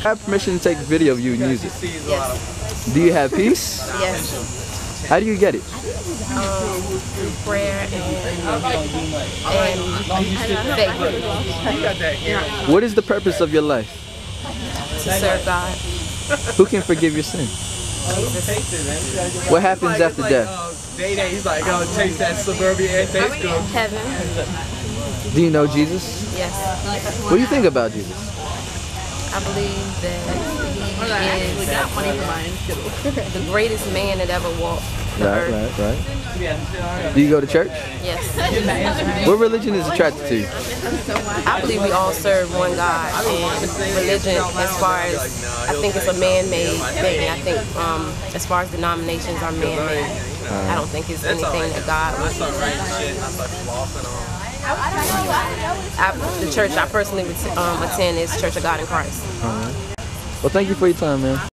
I have permission to take video of you and use it. Yes. Do you have peace? Yes. How do you get it? Through prayer and faith. What is the purpose of your life? To serve God. Who can forgive your sin? Jesus. What happens after death? He's like, oh, taste that suburbia and taste good. Heaven. Do you know Jesus? Yes. What do you think about Jesus? I believe that he is the greatest man that ever walked the earth. Right. Do you go to church? Yes. What religion is attracted to you? I believe we all serve one God, and religion, as far as, I think it's a man-made thing. I think as far as denominations are man-made. I don't think it's anything that God would. The church I personally attend is Church of God in Christ. Well, thank you for your time, man.